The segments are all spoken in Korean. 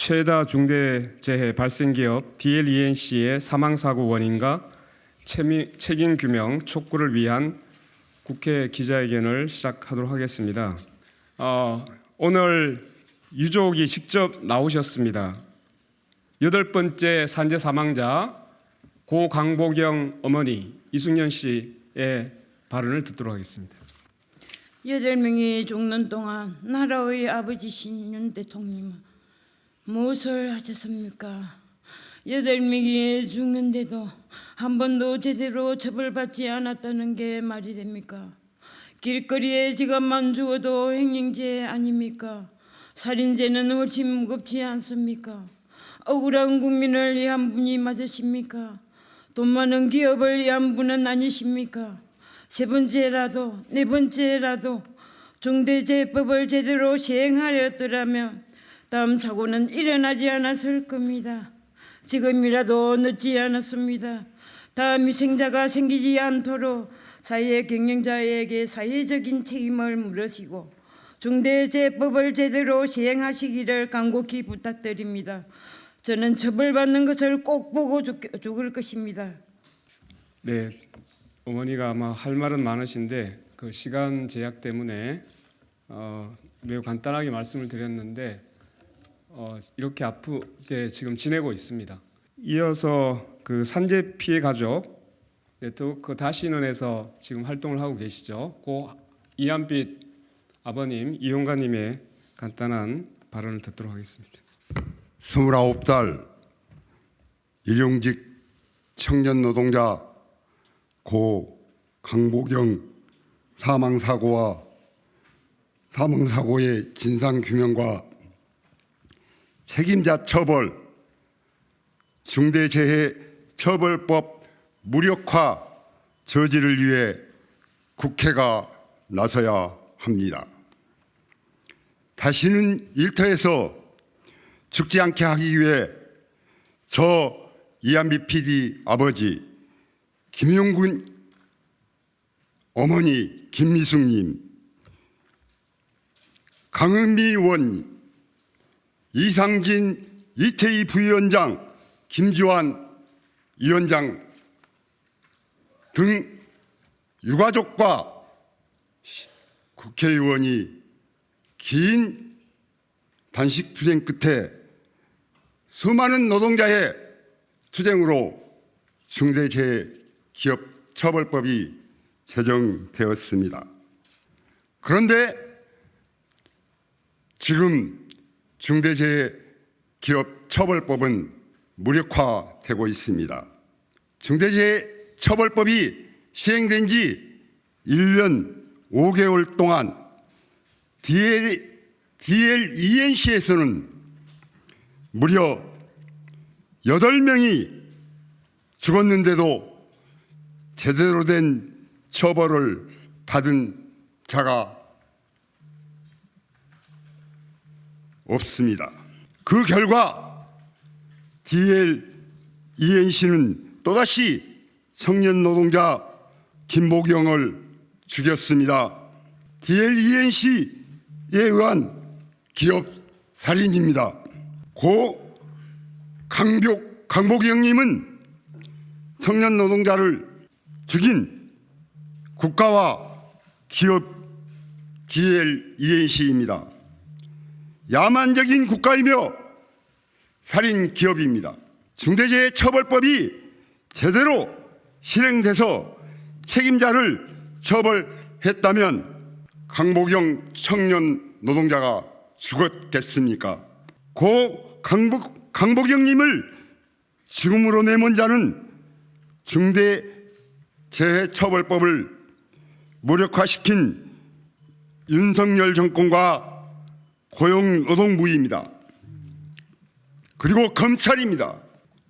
최다 중대재해 발생기업 DLENC의 사망사고 원인과 책임 규명 촉구를 위한 국회 기자회견을 시작하도록 하겠습니다. 오늘 유족이 직접 나오셨습니다. 8번째 산재 사망자 고 강보경 어머니 이승연 씨의 발언을 듣도록 하겠습니다. 8명이 죽는 동안 나라의 아버지신 윤 대통령은 무엇을 하셨습니까? 8명이 죽는데도 한 번도 제대로 처벌받지 않았다는 게 말이 됩니까? 길거리에 지갑만 주어도 행령죄 아닙니까? 살인죄는 훨씬 무겁지 않습니까? 억울한 국민을 위한 분이 맞으십니까? 돈 많은 기업을 위한 분은 아니십니까? 세 번째라도 네 번째라도 중대재해법을 제대로 시행하였더라면 다음 사고는 일어나지 않았을 겁니다. 지금이라도 늦지 않았습니다. 다음 희생자가 생기지 않도록 사회 경영자에게 사회적인 책임을 물으시고 중대재해법을 제대로 시행하시기를 간곡히 부탁드립니다. 저는 처벌받는 것을 꼭 보고 죽을 것입니다. 네, 어머니가 아마 할 말은 많으신데 그 시간 제약 때문에 매우 간단하게 말씀을 드렸는데 이렇게 아프게 지금 지내고 있습니다. 이어서 그 산재 피해 가족 네트워크 다시는에서 지금 활동을 하고 계시죠. 고 이한빛 아버님 이용가님의 간단한 발언을 듣도록 하겠습니다. 29살 일용직 청년 노동자 고 강보경 사망사고와 사망사고의 진상규명과 책임자 처벌, 중대재해처벌법 무력화 저지를 위해 국회가 나서야 합니다. 다시는 일터에서 죽지 않게 하기 위해 저 이한빛 PD 아버지, 김용군 어머니 김미숙님, 강은미 의원, 이상진 이태희 부위원장, 김주환 위원장 등 유가족과 국회의원이 긴 단식 투쟁 끝에 수많은 노동자의 투쟁으로 중대재해기업처벌법이 제정되었습니다. 그런데 지금 중대재해기업처벌법은 무력화되고 있습니다. 중대재해처벌법이 시행된 지 1년 5개월 동안 DLENC에서는 무려 8명이 죽었는데도 제대로 된 처벌을 받은 자가 없습니다. 그 결과 DLENC는 또다시 청년 노동자 김보경을 죽였습니다. DLENC에 의한 기업 살인입니다. 고 강보경님은 청년 노동자를 죽인 국가와 기업 DLENC입니다. 야만적인 국가이며 살인 기업입니다. 중대재해처벌법이 제대로 실행돼서 책임자를 처벌했다면 강보경 청년 노동자가 죽었겠습니까? 고 강보경님을 죽음으로 내몬 자는 중대재해처벌법을 무력화시킨 윤석열 정권과 고용노동부입니다. 그리고 검찰입니다.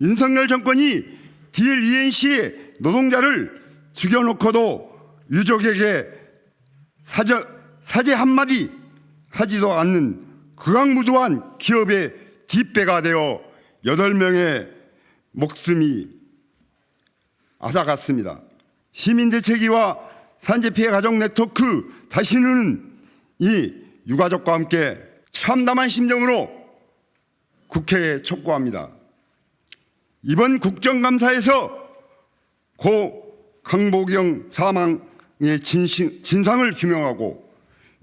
윤석열 정권이 DLENC의 노동자를 죽여놓고도 유족에게 사죄 한마디 하지도 않는 극악무도한 기업의 뒷배가 되어 8명의 목숨이 앗아갔습니다. 시민대책위와 산재피해 가족 네트워크 다시는 이 유가족과 함께 참담한 심정으로 국회에 촉구합니다. 이번 국정감사에서 고 강보경 사망의 진상을 규명하고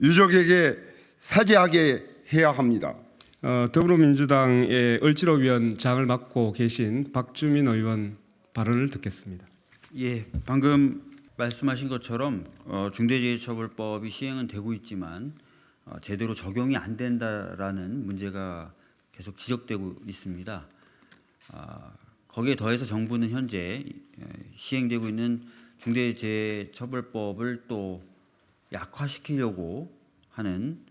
유족에게 사죄하게 해야 합니다. 더불어민주당의 을지로위원장을 맡고 계신 박주민 의원 발언을 듣겠습니다. 예, 방금 말씀하신 것처럼 중대재해처벌법이 시행은 되고 있지만 제대로 적용이 안 된다라는 문제가 계속 지적되고 있습니다. 거기에 더해서 정부는 현재 시행되고 있는 중대재해처벌법을 또 약화시키려고 하는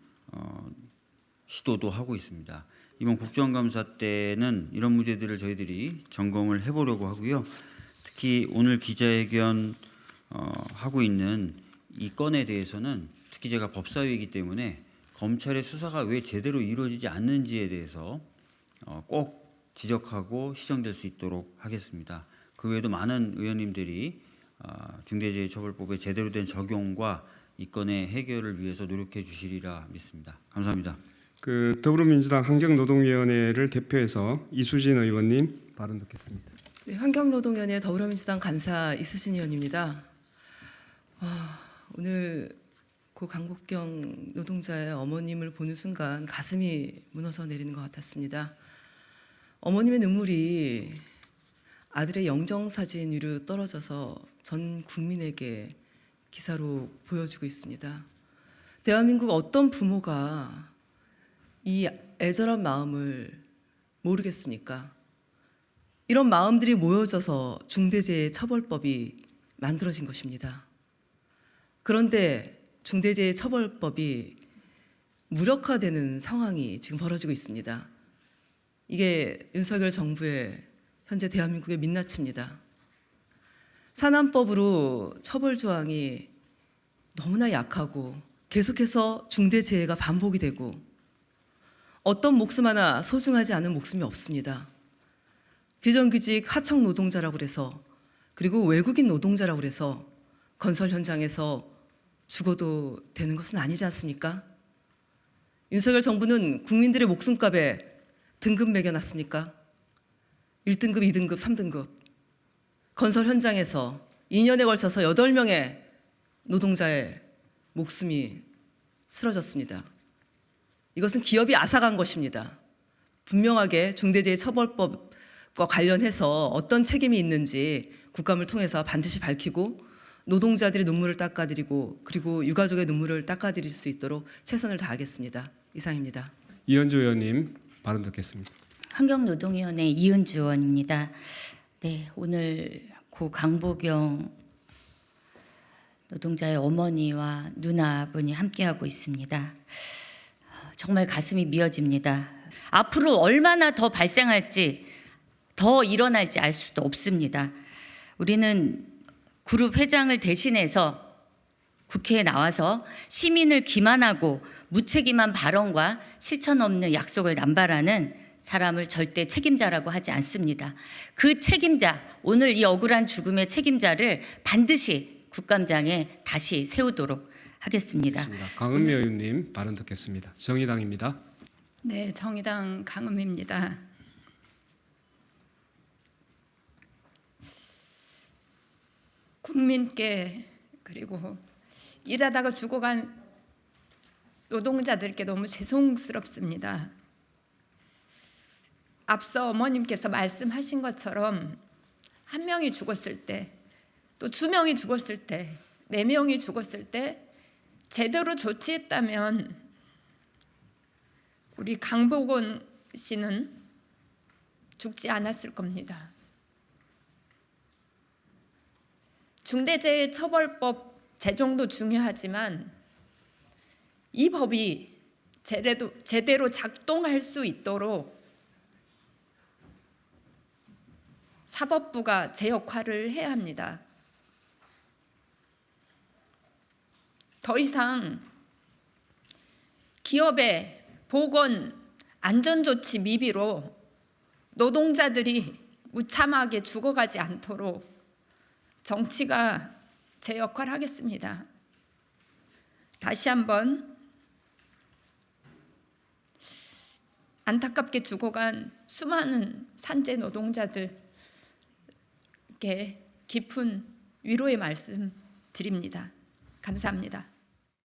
시도도 하고 있습니다. 이번 국정감사 때는 이런 문제들을 저희들이 점검을 해보려고 하고요. 특히 오늘 기자회견 하고 있는 이 건에 대해서는 특히 제가 법사위이기 때문에 검찰의 수사가 왜 제대로 이루어지지 않는지에 대해서 꼭 지적하고 시정될 수 있도록 하겠습니다. 그 외에도 많은 의원님들이 중대재해처벌법의 제대로 된 적용과 이 건의 해결을 위해서 노력해 주시리라 믿습니다. 감사합니다. 더불어민주당 환경노동위원회를 대표해서 이수진 의원님 발언 듣겠습니다. 네, 환경노동위원회 더불어민주당 간사 이수진 의원입니다. 오늘 고 강복경 노동자의 어머님을 보는 순간 가슴이 무너져 내리는 것 같았습니다. 어머님의 눈물이 아들의 영정사진 위로 떨어져서 전 국민에게 기사로 보여지고 있습니다. 대한민국 어떤 부모가 이 애절한 마음을 모르겠습니까? 이런 마음들이 모여져서 중대재해처벌법이 만들어진 것입니다. 그런데 중대재해처벌법이 무력화되는 상황이 지금 벌어지고 있습니다. 이게 윤석열 정부의 현재 대한민국의 민낯입니다. 산안법으로 처벌 조항이 너무나 약하고 계속해서 중대재해가 반복이 되고 어떤 목숨 하나 소중하지 않은 목숨이 없습니다. 비정규직 하청 노동자라고 그래서 그리고 외국인 노동자라고 그래서 건설 현장에서 죽어도 되는 것은 아니지 않습니까? 윤석열 정부는 국민들의 목숨값에 등급 매겨놨습니까? 1등급, 2등급, 3등급. 건설 현장에서 2년에 걸쳐서 8명의 노동자의 목숨이 쓰러졌습니다. 이것은 기업이 앗아간 것입니다. 분명하게 중대재해처벌법과 관련해서 어떤 책임이 있는지 국감을 통해서 반드시 밝히고 노동자들의 눈물을 닦아드리고 그리고 유가족의 눈물을 닦아드릴 수 있도록 최선을 다하겠습니다. 이상입니다. 이현주 의원님 발언 듣겠습니다. 환경노동위원회 이은주 의원입니다. 네, 오늘 고 강보경 노동자의 어머니와 누나분이 함께하고 있습니다. 정말 가슴이 미어집니다. 앞으로 얼마나 더 발생할지, 더 일어날지 알 수도 없습니다. 우리는 그룹 회장을 대신해서 국회에 나와서 시민을 기만하고 무책임한 발언과 실천 없는 약속을 남발하는 사람을 절대 책임자라고 하지 않습니다. 그 책임자, 오늘 이 억울한 죽음의 책임자를 반드시 국감장에 다시 세우도록 하겠습니다. 알겠습니다. 강은미 의원님 발언 듣겠습니다. 정의당입니다. 네, 정의당 강은미입니다. 국민께 그리고 일하다가 죽어간 노동자들께 너무 죄송스럽습니다. 앞서 어머님께서 말씀하신 것처럼 한 명이 죽었을 때, 또 2명이 죽었을 때, 4명이 죽었을 때 제대로 조치했다면 우리 강복원 씨는 죽지 않았을 겁니다. 중대재해처벌법 제정도 중요하지만 이 법이 제대로 작동할 수 있도록 사법부가 제 역할을 해야 합니다. 더 이상 기업의 보건 안전조치 미비로 노동자들이 무참하게 죽어가지 않도록 정치가 제 역할을 하겠습니다. 다시 한번 안타깝게 죽어간 수많은 산재 노동자들께 깊은 위로의 말씀 드립니다. 감사합니다.